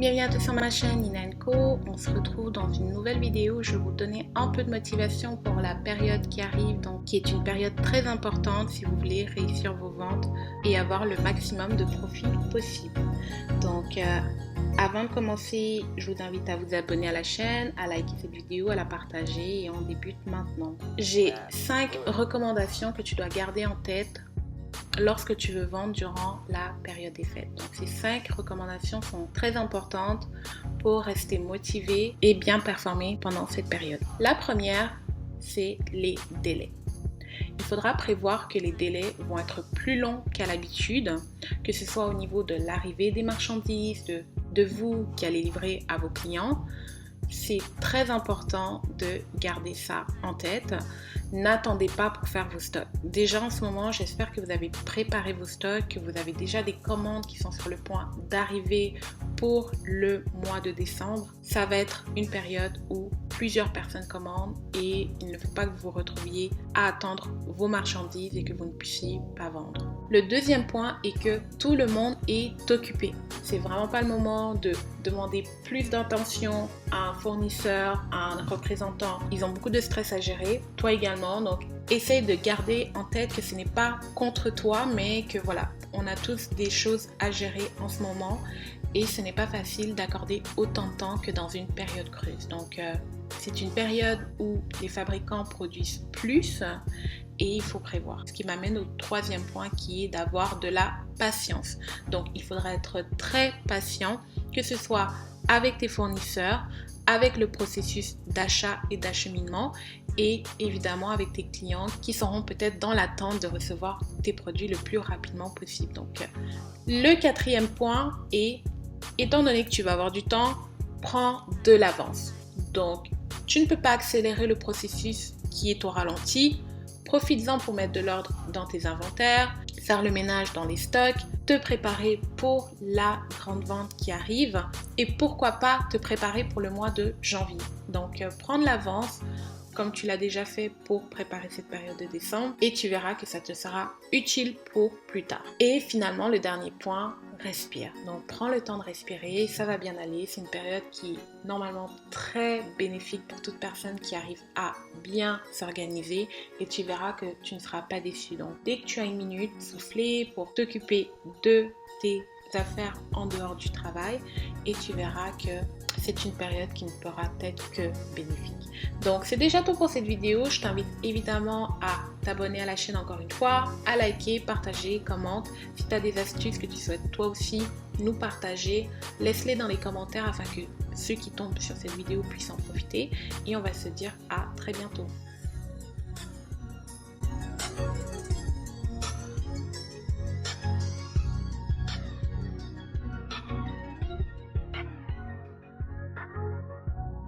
Bienvenue à tous sur ma chaîne Nina & Co. On se retrouve dans une nouvelle vidéo où je vais vous donner un peu de motivation pour la période qui arrive, donc qui est une période très importante si vous voulez réussir vos ventes et avoir le maximum de profit possible. Donc avant de commencer, je vous invite à vous abonner à la chaîne, à liker cette vidéo, à la partager et on débute maintenant. J'ai 5 recommandations que tu dois garder en tête lorsque tu veux vendre durant la période des fêtes. Donc ces 5 recommandations sont très importantes pour rester motivé et bien performer pendant cette période. La première, c'est les délais. Il faudra prévoir que les délais vont être plus longs qu'à l'habitude, que ce soit au niveau de l'arrivée des marchandises, de vous qui allez livrer à vos clients. C'est très important de garder ça en tête. N'attendez pas pour faire vos stocks. Déjà en ce moment, j'espère que vous avez préparé vos stocks, que vous avez déjà des commandes qui sont sur le point d'arriver pour le mois de décembre. Ça va être une période où plusieurs personnes commandent et il ne faut pas que vous vous retrouviez à attendre vos marchandises et que vous ne puissiez pas vendre. Le deuxième point est que tout le monde est occupé. C'est vraiment pas le moment de demander plus d'attention à un fournisseur, à un représentant. Ils ont beaucoup de stress à gérer, toi également, donc essaye de garder en tête que ce n'est pas contre toi, mais que voilà, on a tous des choses à gérer en ce moment et ce n'est pas facile d'accorder autant de temps que dans une période creuse. Donc c'est une période où les fabricants produisent plus et il faut prévoir. Ce qui m'amène au troisième point qui est d'avoir de la patience. Donc il faudra être très patient, que ce soit avec tes fournisseurs, avec le processus d'achat et d'acheminement et évidemment avec tes clients qui seront peut-être dans l'attente de recevoir tes produits le plus rapidement possible. Donc le quatrième point est, étant donné que tu vas avoir du temps, prends de l'avance. Donc tu ne peux pas accélérer le processus qui est au ralenti. Profites-en pour mettre de l'ordre dans tes inventaires, faire le ménage dans les stocks, te préparer pour la grande vente qui arrive et pourquoi pas te préparer pour le mois de janvier. Donc prendre l'avance comme tu l'as déjà fait pour préparer cette période de décembre et tu verras que ça te sera utile pour plus tard. Et finalement, le dernier point, respire. Donc prends le temps de respirer, ça va bien aller. C'est une période qui est normalement très bénéfique pour toute personne qui arrive à bien s'organiser et tu verras que tu ne seras pas déçu. Donc dès que tu as une minute, souffler pour t'occuper de tes affaires en dehors du travail et tu verras que c'est une période qui ne pourra être que bénéfique. Donc c'est déjà tout pour cette vidéo. Je t'invite évidemment à t'abonner à la chaîne encore une fois, à liker, partager, commente. Si tu as des astuces que tu souhaites toi aussi nous partager, laisse-les dans les commentaires afin que ceux qui tombent sur cette vidéo puissent en profiter. Et on va se dire à très bientôt.